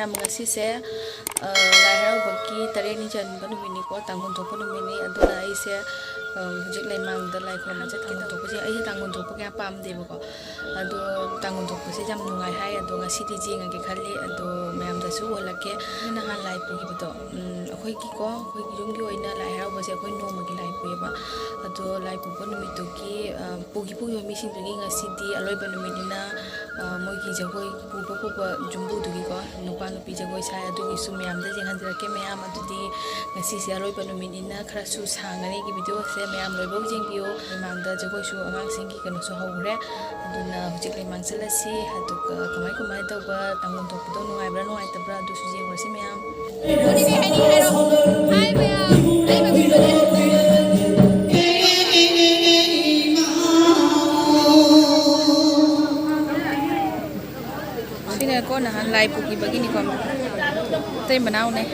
ꯃꯌꯥꯝ ꯉꯁꯤꯁꯦ ꯂꯥꯏ ꯍꯔꯥꯎꯕꯒꯤ 8ꯅꯤ ꯆꯟꯕ ꯅꯨꯃꯤꯠꯅꯤꯀꯣ ꯇꯥꯡꯒꯣꯟ ꯊꯣꯛꯄ ꯅꯨꯃꯤꯠꯅꯤ ꯑꯗꯨꯅ ꯑꯩꯁꯦ ꯍꯧꯖꯤꯛ ꯂꯩꯃꯥꯡꯗ ꯂꯥꯏ ꯈꯨꯔꯨꯝꯕ ꯆꯠꯀꯦꯅ ꯊꯣꯛꯄꯁꯦ ꯑꯩꯁꯦ ꯇꯥꯡꯒꯣꯟ ꯊꯣꯛꯄ ꯀꯌꯥ ꯄꯥꯝꯗꯦꯕꯀꯣ ꯑꯗꯣ ꯇꯥꯡꯒꯣꯟ ꯊꯣꯛꯄꯁꯦ ꯌꯥꯝ ꯅꯨꯡꯉꯥꯏ ꯍꯥꯏ ꯑꯗꯣ ꯉꯁꯤꯗꯤ ꯌꯦꯡꯉꯒꯦ ꯈꯜꯂꯤ ꯑꯗꯣ ꯃꯌꯥꯝꯗꯁꯨ ꯎꯍꯜꯂꯛꯀꯦ ꯅꯍꯥꯟ ꯂꯥꯏ ꯄꯨꯈꯤꯕꯗꯣ ꯑꯩꯈꯣꯏꯒꯤ ꯌꯨꯝꯒꯤ ꯑꯣꯏꯅ ꯂꯥꯏ ꯍꯔꯥꯎꯕꯁꯦ ꯑꯩꯈꯣꯏ ꯅꯣꯡꯃꯒꯤ ꯂꯥꯏ ꯄꯨꯏꯌꯦꯕ ꯑꯗꯣ ꯂꯥꯏ ꯄꯨꯕ ꯅꯨꯃꯤꯠꯇꯨꯒꯤ ꯄꯨꯈꯤꯕ ꯃꯤꯁꯤꯡꯗꯨꯒꯤ ꯉꯁꯤꯗꯤ ꯑꯔꯣꯏꯕ ꯅꯨꯃꯤꯠꯅꯤꯅ ꯃꯣꯏꯒꯤ ꯖꯒꯣꯏ ꯄꯨꯕ ꯌꯨꯝꯕꯨꯗꯨꯒꯤꯀꯣ ꯅꯨꯄꯥ ꯅꯨꯄꯤ ꯖꯒꯣꯏ ꯁꯥꯏ ꯑꯗꯨꯒꯤꯁꯨ ꯃꯌꯥꯝꯗ ꯌꯦꯡꯍꯟꯖꯔꯛꯀꯦ ꯃꯌꯥꯝ ꯑꯗꯨꯗꯤ ꯉꯁꯤꯁꯦ ꯑꯔꯣꯏꯕ ꯅꯨꯃꯤꯠꯅꯤꯅ ꯈꯔꯁꯨ ꯁꯥꯡꯒꯅꯤ ꯑꯩꯒꯤ ꯚꯤꯗꯤꯑꯣꯁꯦ ꯃꯌꯥꯝ ꯂꯣꯏꯕꯧ ꯌꯦꯡꯕꯤꯌꯨ ꯂꯩꯃꯥꯡꯗ ꯖꯒꯣꯏꯁꯨ ꯑꯉꯥꯡꯁꯤꯡꯒꯤ ꯀꯩꯅꯣꯁꯨ ꯍꯧꯈ꯭ꯔꯦ ꯑꯗꯨꯅ ꯍꯧꯖꯤꯛ ꯂꯩꯃꯥꯡ ꯆꯠꯂꯁꯤ ꯑꯗꯨꯒ ꯀꯃꯥꯏ ꯇꯧꯕ ꯇꯥꯡꯒꯣꯟ ꯊꯣꯛꯄꯗꯣ ꯅꯨꯡꯉꯥꯏꯕ꯭ꯔꯥ ꯅꯨꯡꯉꯥꯏꯇꯕ꯭ꯔꯥ ꯑꯗꯨꯁꯨ ꯌꯦꯡꯉꯨꯔꯁꯤ ꯃꯌꯥꯝ ꯁꯤꯅꯀꯣ ꯅꯍꯥꯟ ꯂꯥꯏ ꯄꯨꯈꯤꯕꯒꯤꯅꯤꯀꯣ ꯃꯇꯩ ꯃꯅꯥꯎꯅꯦ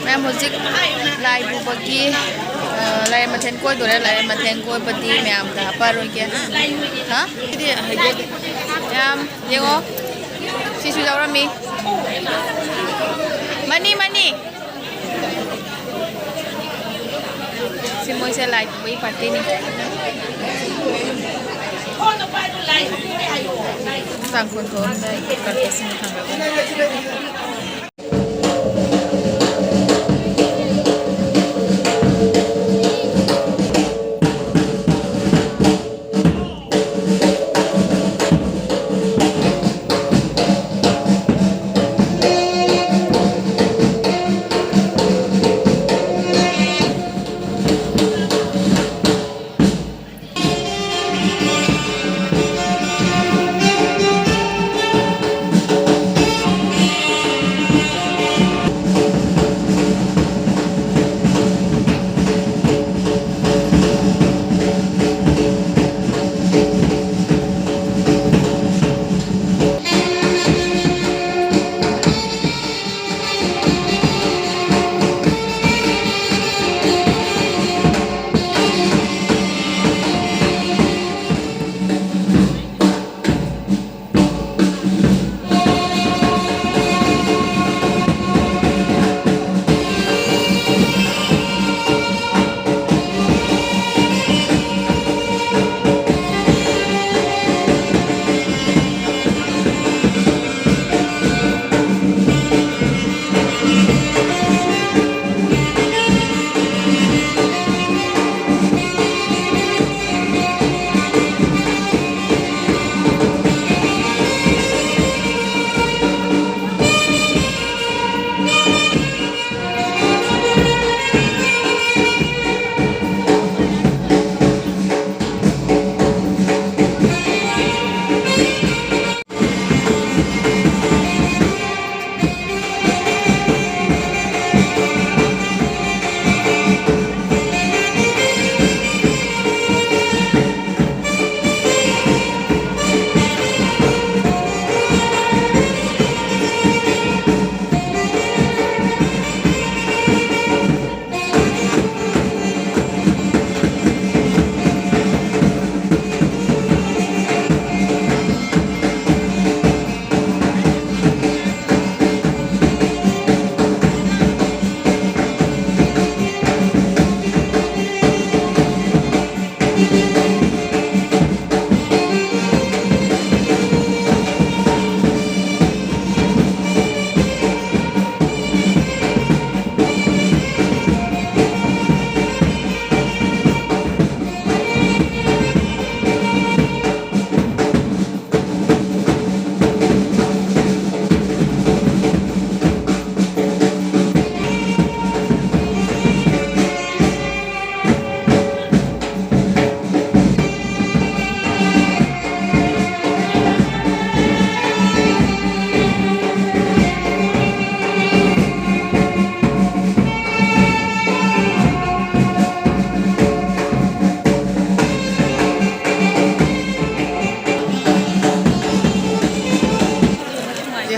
Mẹ một chiếc lại bù bạc kia lại mà thèn coi rồi lại mà thèn coi bati mẹ am đã pa rồi kia hả cái gì hay gì em điêu si sudah orang mi mani si moi sẽ lại với party này sang control đây party sini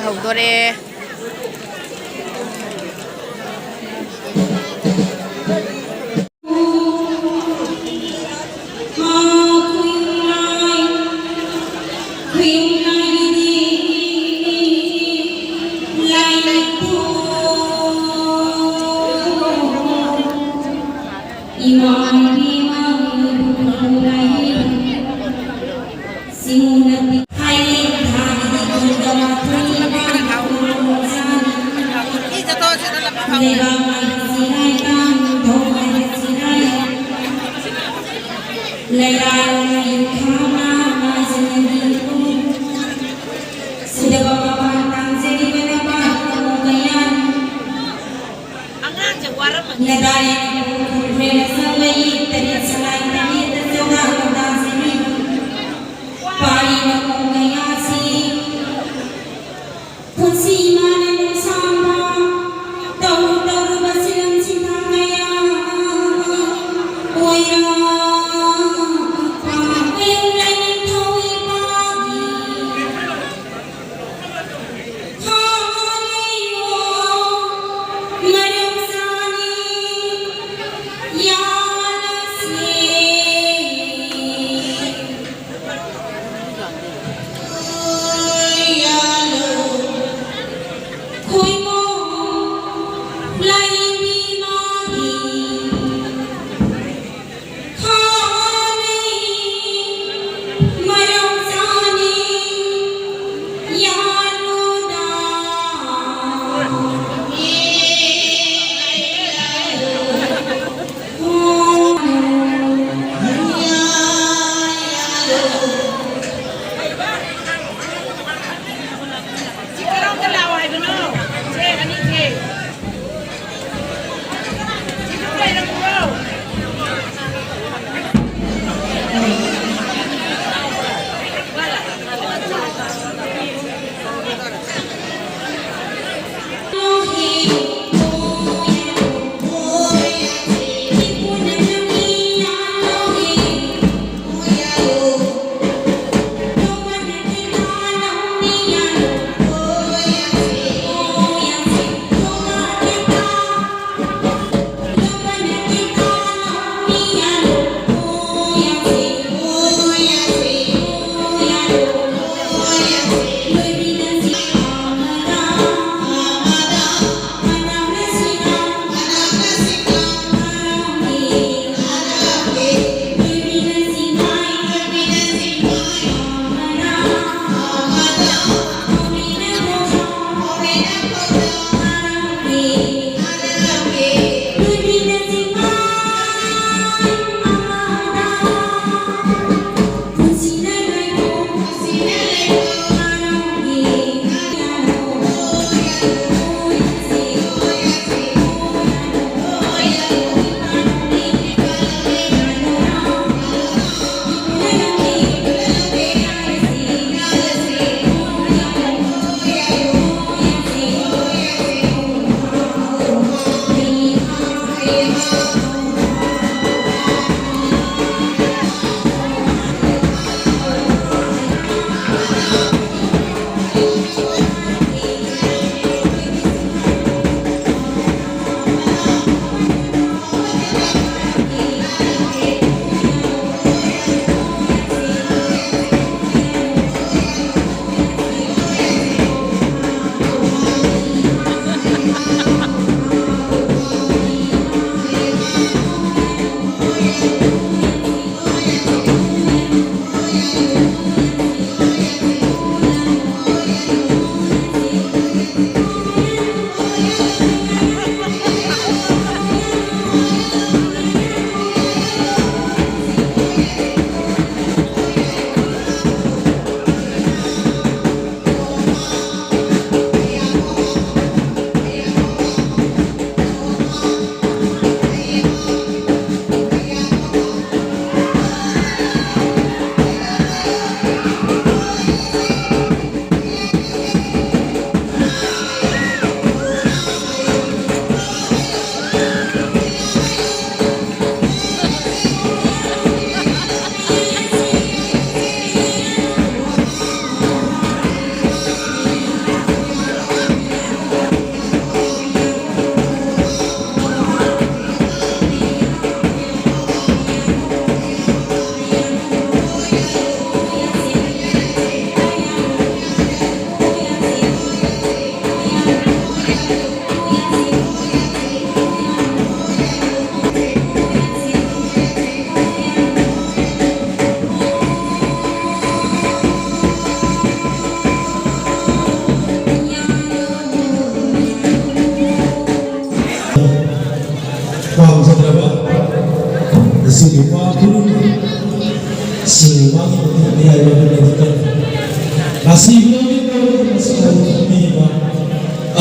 thằng 노래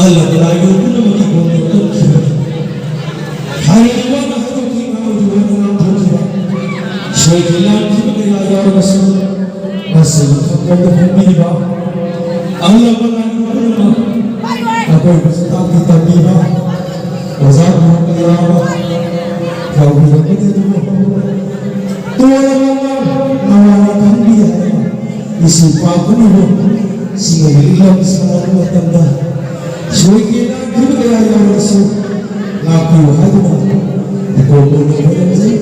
Allah berayu pun mesti konon tu. Hari ini mana tu kita mahu jual tu. Syaitan kita berayu masuk masuk kepada bumi ba. Allah berayu pun apa yang kita biba. Wazat berkaya. Kau bisa kita tu. Nawakan dia isi pakun itu sehingga semua tanda sehingga kita yang masuk laku haduna ekonomi berjaya.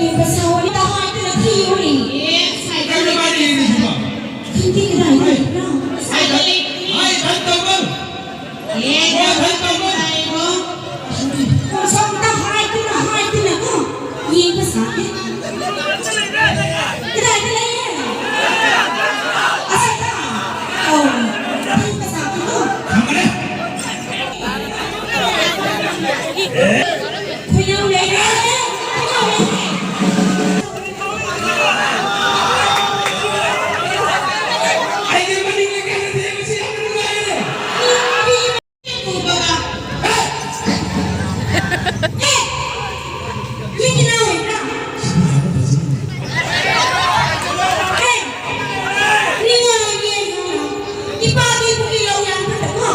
yung pasawa ni tahay ka na tiyo ni. Ay, naman ini siya. Hindi ka na hindi na. Ay, tantaw mo. Tantaw mo. Kung saan tahay ka na ko. Yung pasawa. Kaya yan. Asa ka? Oh, yung pasawa ko. Kuya Lele. Ay, di manig ka na din kasi ako nagaya. Yung ginawin na. Ningon yan. Ipagi mo ilaw yan pa ko.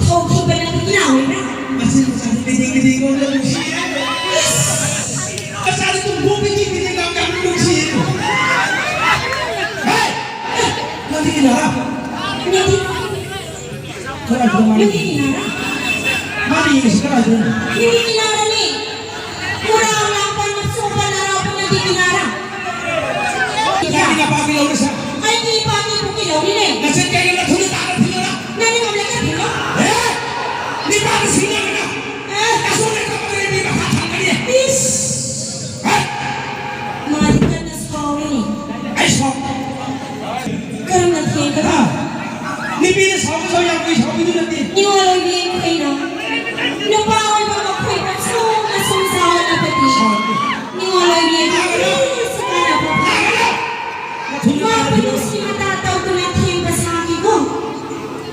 Tawag ba na ginawin na? Masih biting-biting ko lang siya. Masali itong bubiting-biting lang kami ng siya. Hey! Nanti kinarap. Hindi. Kaya ito mali. Hindi kinara. Malinis ka doon. Hindi kinara ni. Kurang lang pa nagsupa na raw pa na di kinara. Kaya pinapakilaw na siya. Ay, di ipagi mo kilaw ni ne. Nasaan kayo na tulutaran sila na? Nani mo lang ka dito? Eh! Di ba na sila na? Kasunay ka pa rin hindi makatanggal niya. Is. Eh! Malik ka na sa ni. Ay, so! Karang naghihin ka na. Ha? Nipili sa ako sa yang ko isa ko natin. Niwala niya kayo na. Napawal mo ako kayo na sumsawa na pati. Niwala niya kayo. Sa kana po. Mapilong siya tataw ko na tiyeng basagi ko.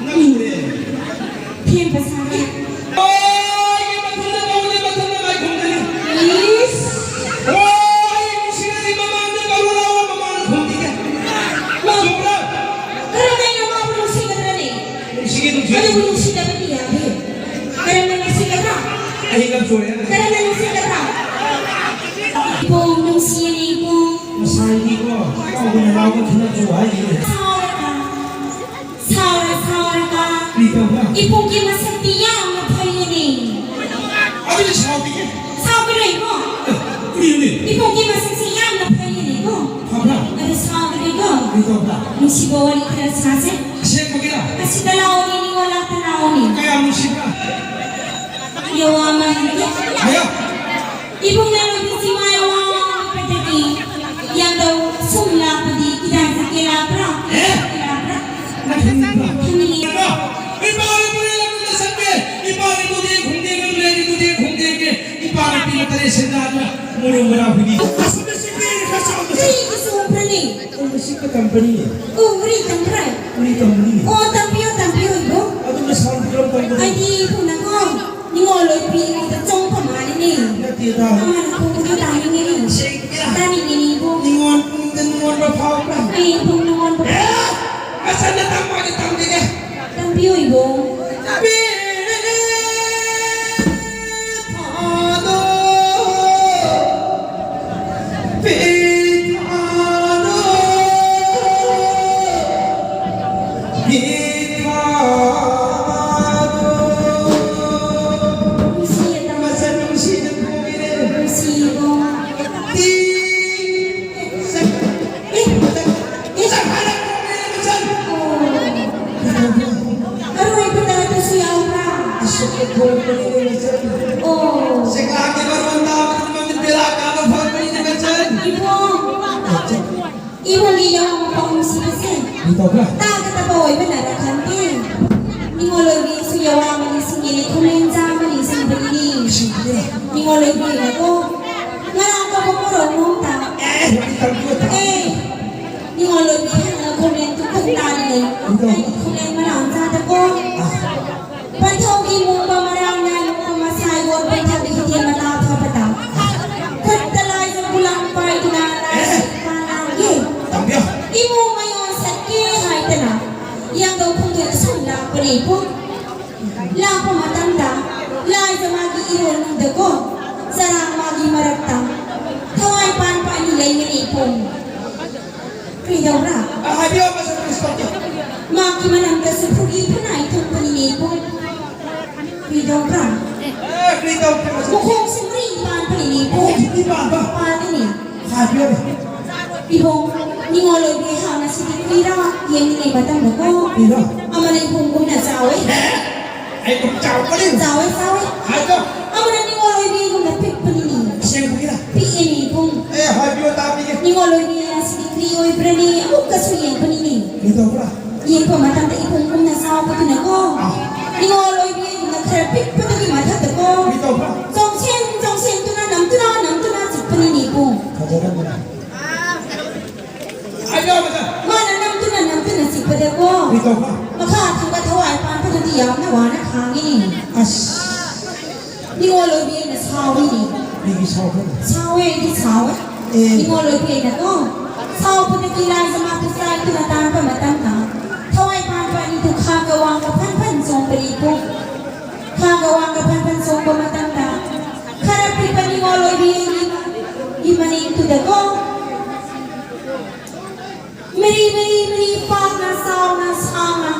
Nanguli. Tiyeng basagi. Oy! Ibatulad ako ni Batulad ay kung dali. Is. Oy! Kung sila ni mamanda karulawa mamanda kung di ka. Sobra! Karamay na mapilong siya ka rin. Sige nung siya. Ano mo yung siya ba niya? Karamay na siya ka. Ay, hingap siya. Karamay na siya ka. Ipong nung siya na ipong. Masahi ko. Ako ginalawan ko na buhay. Saura ka. Saura ka. Dito ba? Ipong kimasagtiyang na pahining. Ano yung sabi ka? Sabi rin mo. Yun eh. Ipong kimasagtiyang na pahining mo. Habla. Ano sabi rin ko? Dito ba? Nung sigawan ni Krasase. Kasi ang magina. Kasi dalawang ni walang tanawang ni. Kaya mo siya. Yawaman ni. Ayaw. Ipong meron din si Mayawang Pataki. Yang daw sumla pa di kita sa kilabra. Kilabra. Naghinip ba? Humili. Ano? Ipawin mo nila kung nasan ka. Ipawin mo din kung di ka ready mo din kung di ka. Ipawin pinatali sa dada. Mula hindi. Asa na si Piri ka sa ako? Kaya isumpra ni. Ang si ka company. Uri tambra. Uli company. O tampio ibo. Ato na sa ang company. Ay di po na ko. Ningoloy pinong tatong pamali ni. Natira. Aman ko ko tani ni. Tani ni po. Ningon ba pa pa? Ay po naman po. Asan na tama ka tama ka? Tampio ibo. Siya tama sibo. Aroy po na ito si Aura. Oh. Ibo. Ibo liyaw ang pangmusipasin. Taga-tabawoy ba narakantin? Ningoloy din suyawa manisingili kumenza manising bali. Ningoloy din ako. Ngayon ka po puro munta. Ningoloy din ang komento kung tali. Ay kumen malang tata ko. Pantawgi mo ba marang na yung masayo at pantawgi hindi matataw pataw. Katalay sa bulang pa ito na palagi. Imo ngayon sa kihay na. Yang daw kung doon sa lang panipo. Lang po matanda. Lang sa mag-iiwan ng dago. Sarang mag-imaragtang. Kaway paan pa nilay manipong. Kaya ra. Makimanang ka sa pugi pa na itong paninipong. Kaya ra. Mukhang si Marie paan paninipong. Paano niya? ပြောတယ် ဒီဘုံညီငေါ်လိုပြေဟာနာစီတီရာယင်းနေပါတော့ကို ပြီးတော့ အမလေးဘုံကုန်းနဲ့စားဝဲ အဲ့တော့ကြောက်ကလေး စားဝဲစားဝဲ ဟာတော့ အမလေးညီငေါ်လိုပြေကုန်းနဲ့ပစ်ပနီ ရှင်းပြီလား ပြီးအင်းဘုံ ဟာပြောတာပြီး ညီငေါ်လိုပြေဟာစီတီယိုပရနီအုတ်ကဆူရင်ပနီ ပြီးတော့လား ယင်းပေါ်မှာတတဲ့ဘုံကုန်းနဲ့စားဖို့တင်ကိုညီငေါ်လိုပြေကုန်းနဲ့ခရပစ်ပနီမှာထတဲ့ကို ပြီးတော့လား 정신 누나 남두나 집분이 니고 가져갑니다 아니야 마나 남두나 집분되고ပြီးတော့လား 마카 당가 더와이 반 파도 디야 나 와나 강이 အစ 니고 로비에 나 사위니 ဒီဆောက်တယ် 사위 디 사위 니고 로비에 나 또 사오 분의 기라이 좀 앞에 사이 또 나타나 봐 마땅다 더와이 반 파니 또 카가 왕가 판판 좀 버리고 카가 왕가 판판 좀 버마땅다 카라피 파니 고 로비에 이 마니 또 되고 Meri pang na sao na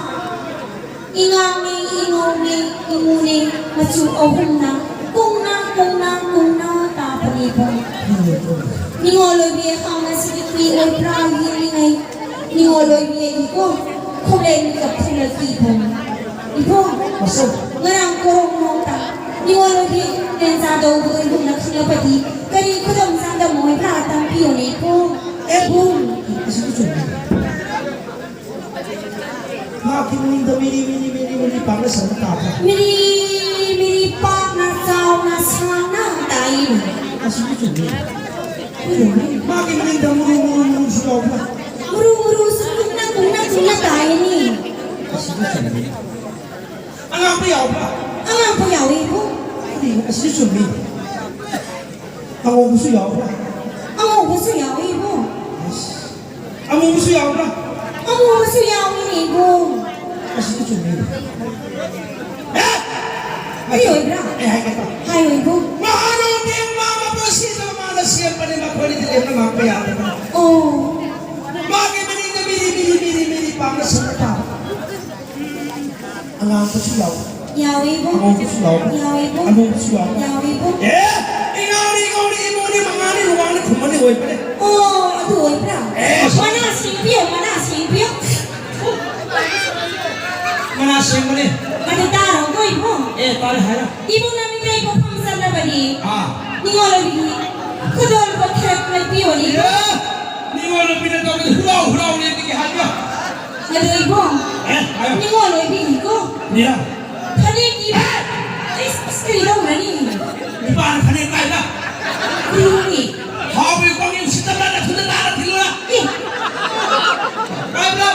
ingang ni ingong ni inguni machu ohung na kung na ta pani po ni ngoloy biye khang na sikri oi pra yi ngai ni ngoloy biye ko khole ni kap thila ki po ni po masuk ngarang ko mo ta ni ngoloy biye den sa do bu bu na khila pati kari khudam sa da moi pra tam pi ni po po Masuk tu. Makin minda mini panas sama tak. Miri pak na sao na sana dai Masuk tu. Makin minda muru sudah apa? muru suna dai ni Masuk tu. Anak apa ya apa? ang po yaw ibo Masuk tu. Kamu musuh ya apa? ang po su yaw ibo Kamu musuh ya apa? ang po su yaw ibo Masuk tu. ayo ibra Hai kata. ayo ibo Mahalo din mama pasti sama ada siapa ni mak kulit dia nama apa ya? oh Makin minda miri panas sama tak. Anak apa sih ya? yaw ibo Kamu musuh ya apa? yaw ibo Kamu musuh ya apa? yaw ibo Ingani mangani rumahni kumani woi pada. oh aduh ibra mana sipio Mana sembele? mana taro ko ibo Tali hara. ibo nami dai ko pamsal na bali Ah. ni ngolo bi kudol ko trek na pio ni Ni wala pinat ko hurau ni tiki haja. aduh ibo Ayo. ni ngolo bi ko Ni lah. Kani kiba, istri dong nani. Di mana kani kai lah? Ini, Hawi kau ni usita mana sudah tak ada lah. Kai bro.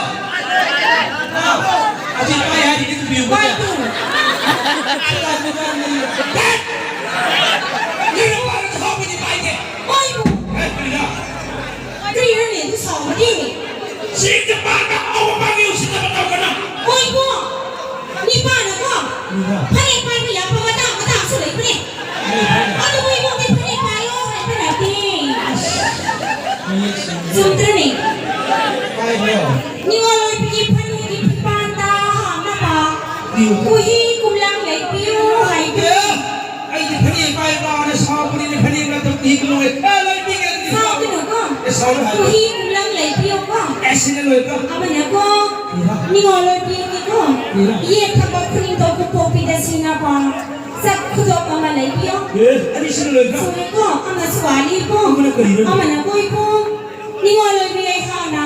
Aji kai hari ni tu biu kau. waduh, Ni rumah ni kau ni kai ke? waduh, Bila. kiri ni tu sama dia. Si mana awak panggil usita mana kena? Waduh, ni mana kau? Bila. Panik panik yang pematang sudah ini. Aduh, waduh, ni panik payo, panik nanti. Sudah ni, Kai bro. ni kalau pergi panik di pantang apa? Kuih kumlang lagi piu, hai tu. Ai di phani kai ba ne saw ni ne phani na tam tik lo e lai ti ke ni Sao tu nak kau? e saw ha Kuih kumlang lagi piu kau. ऐसे ने lo ka Apa nak kau? Ni ngoloi piu ni kau. Ye thapa kuning to ko popi da singa pa. Sak kudo ama lai piu. e ani se lo ka Suri ko ama swali ko. Ama na kari ro. Ama na koi ko. Ni ngoloi piu ai khana.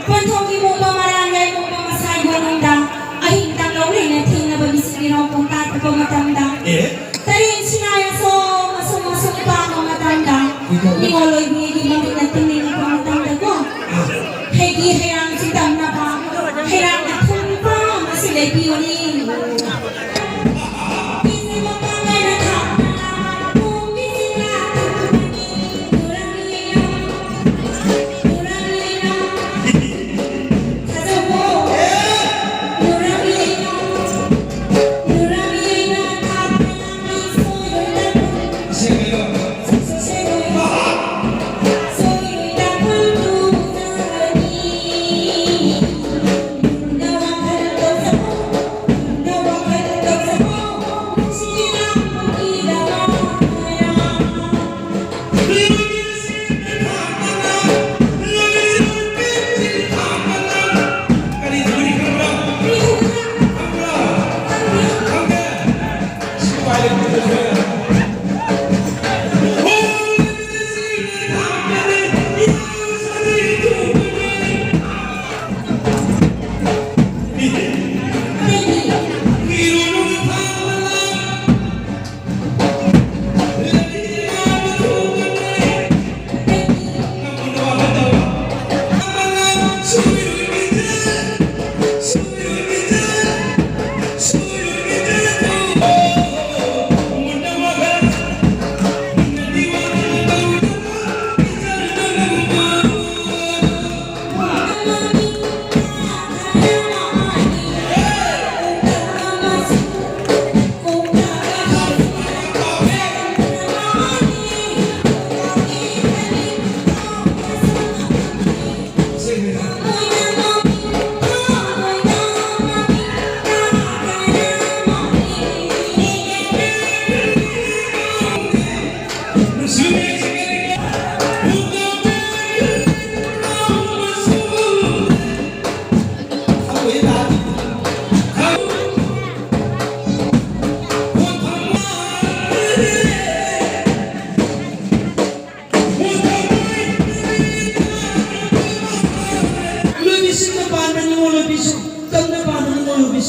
Pantong ki mo pa marangay mo pa masay ko nung da. Ay hintang law na ting na babisigi na kung tato pa matanda. e Tarin sinaya so masong pa ang matanda. Ni ngoloi piu di mo natin ni pa matanda ko. Hegi hayang sidam na pa. Hayang na kung pa masilay piu ni. Pisi mo pa nga na ka. Kung pisi na turang lina. Turang lina. Kaso mo. Turang lina. Turang lina. Kapag ang iso. se me lo Sususegoy.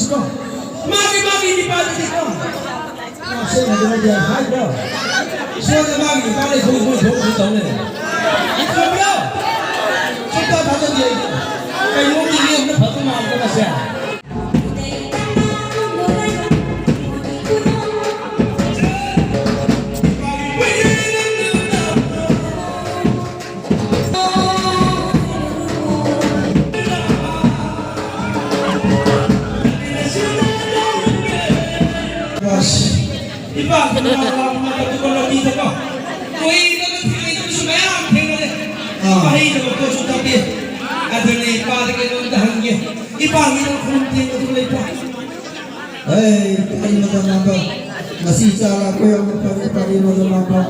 ko. Magi di pa di ko. Saya nak dia hai bro. Saya nak magi kali ko tahu ni. Itu bro. Kita tahu dia. Kayu ni dia nak patut nak apa sih? Iba, kalau kita kalau kita kau, kau ini tu semua orang tengok ni. Iba ini tu kau sudah dia, ada ni iba kita tu dah hangge. Iba ini tu kau tengok tu lepas. Ini macam apa? Masih cara aku yang pari macam apa?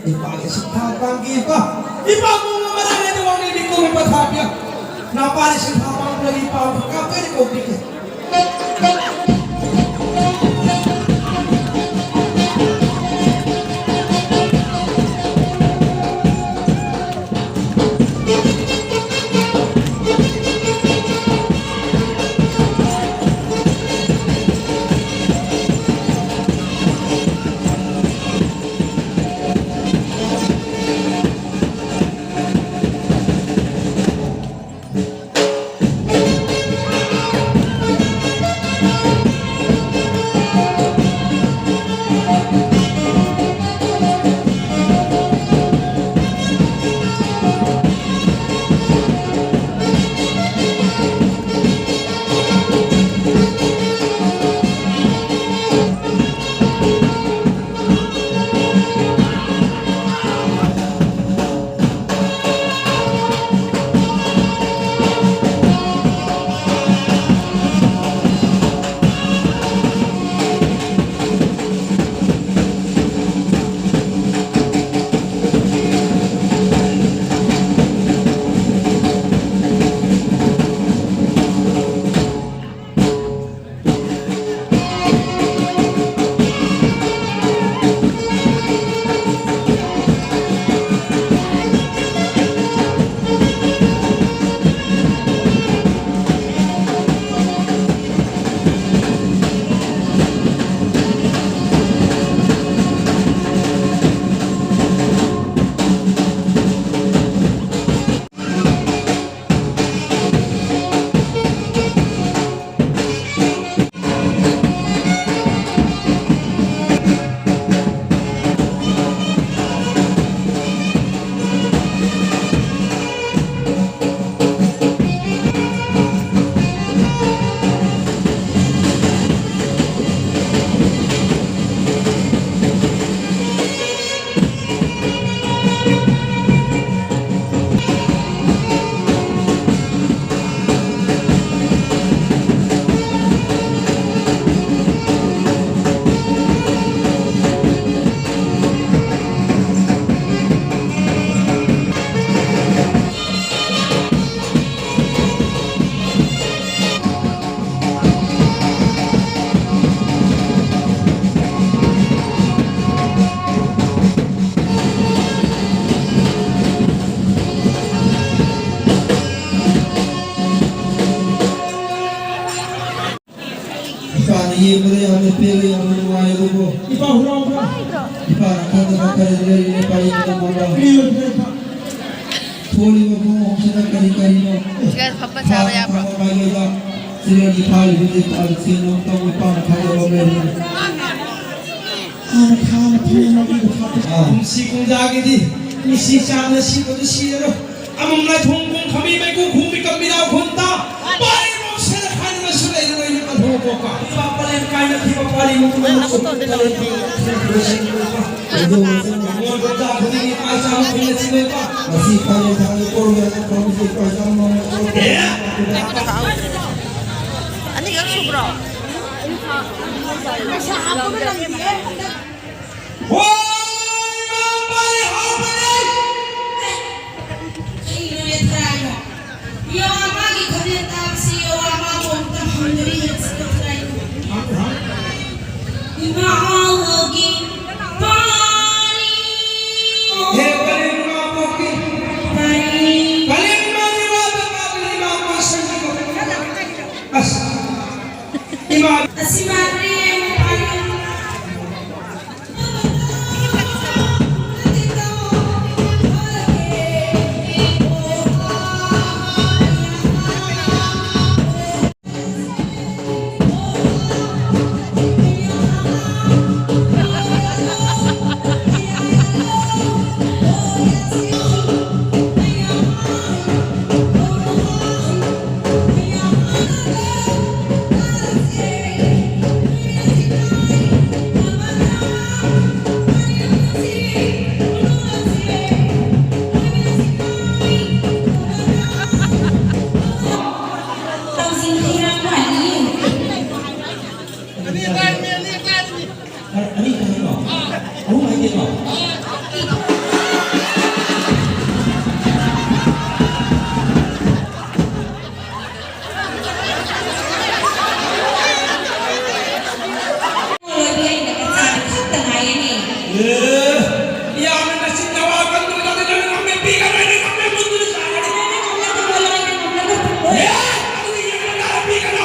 Iba kita panggil iba. Iba mau mana ni tu orang ni kau lepas apa? Napa ni kita panggil lagi iba? Apa ni kau fikir? Ye boleh ambil pilih yang menuai lugu. Iba hulang dah. Ipa kata bakar dari ini paling mana? Iya mereka. Poli babu sudah kali-kali no. Jika papa cara ya bro. Pagi dah. Sila di pali di pali sini tahu ipa nak kaya babu. Si kung jagi di. Misi sana si kau tu si ro. Amam lai thong kung kami mai kung kumi kami dah khunta. Pari mo sana khan mo sudah ini ini kat thong kau ka. Ipa paling kaya nak ipa pari mo tu mo tu. Mo benda budi ni paisa mo punya sini pa. Masih kaya jangan korban kami paisa mo. Ani gaksu bro. Woi, mampai hapani. Yo amagi kalian taksi yo amagon tamhandri sekali. Imahagi pari. Kalian mani wata kami mama sendiri. mai ke ma ya mana sinawa kan tu tak ada kami pikan ini kami mundur sangat ya aku yang nak pikan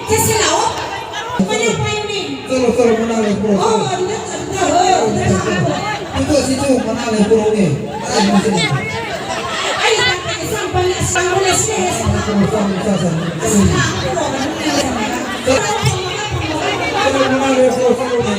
Sesilau. Mana payung? Solo mana le pro. Oh, Itu situ mana le pro ni. Ay, sampai sampai sih. Solo mana le pro solo ni.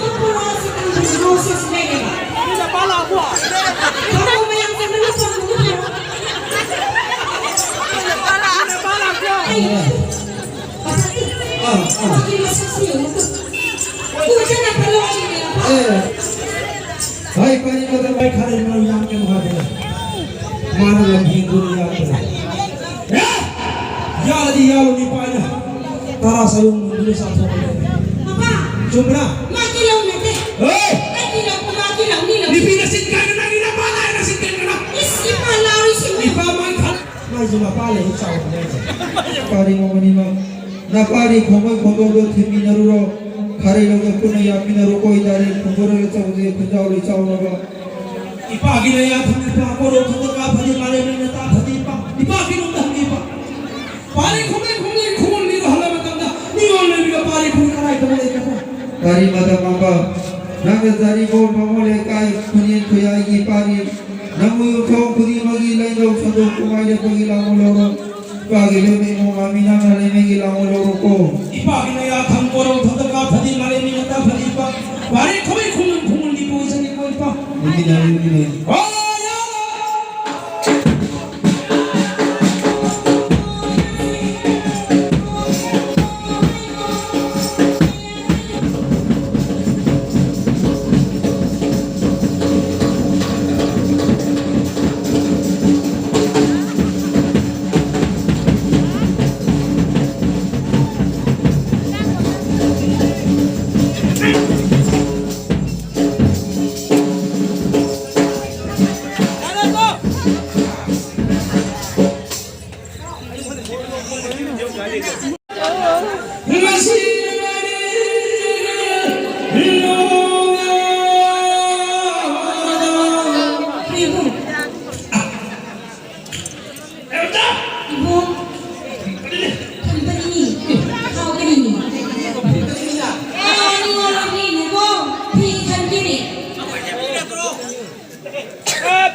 Hai pani mata bai khare mau yang ke mahade. Mana lagi guru ya. Ya di ya lu ni pana. Tara sayung dulu satu. Cumra. Mati lau nanti. Hei. Mati lau ni lau. Dipinasin ka na na pana na sitin na. Isi malau isi. Ipa mai khan. Mai juma pale chau ne. Pari mo ni ma. Na pari khomoi khodo thimi na ro. खारे लोग पुणे या पिना रोको इदारे कुंभोरे चावजे पंजावली चावलगा इपा गिरे या थने पा कोरो थतो का फदी माले में नेता फदी पा इपा गिनो धमकी पा पारी खुमे खून नी हला में कंदा नी ओन ने बिगा पारी खून कराई तो बोले का पारी माता मांगा रंग जारी को ममोले काय खुनियन खुयाई की पारी नमु उठो खुदी मगी लाई दो छदो कुमाई को गिला मोलो Pagi ini mau kami nang nale mengi lamu loroko. Ipagi na ya tham koro thada ka phadi male ni nata phadi pa. Pare khoi khumul di ko isani ko pa. Ini nale ni.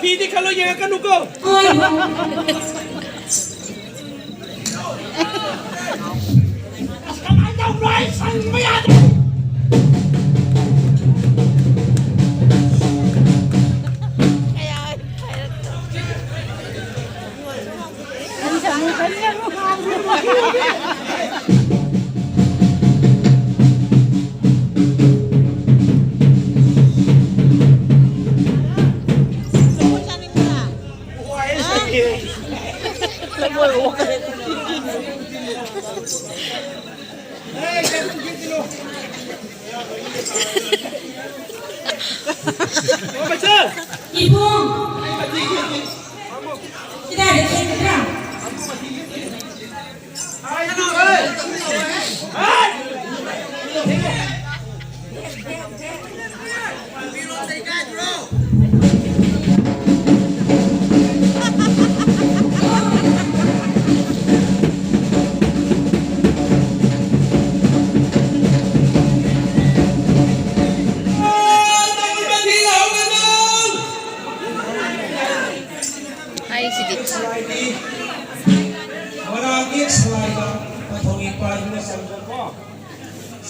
Pidi kalau yang akan ugo. Ibu, tidak ada cendera.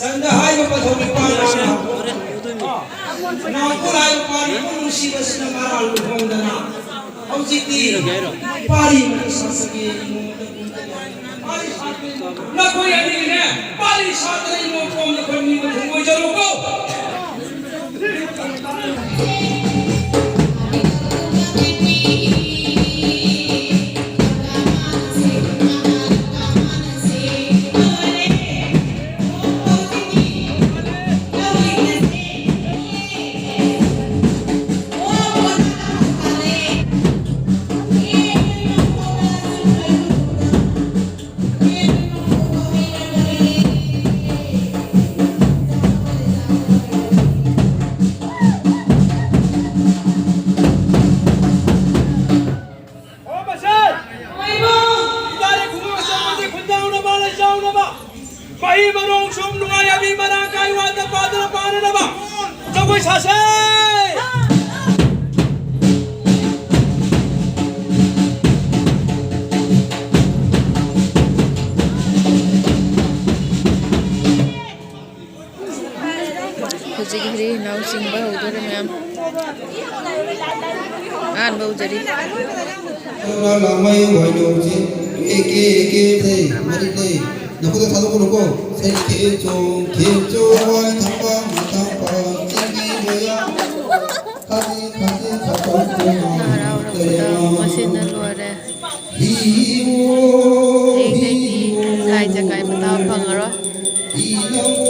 Sandahai pathongi pana na kulai pari munusi basna maral lubongdana aujiti pari sasagi na koi ani ne pari sadai mo kom na konni ko thungoi jarugo Pai barong sum nungai abi marakai wata padra panana ba. Jagoi sase. Hujik hari nau singba udore ma'am आन बहुजरी lamai waino ji ke te mari te nakuda thado ko ko sai ke jo wai thapa thapa jingi moya khadi khapa नाराव रखता machine लोरे hi एक size जगह बताओ पंगरो wo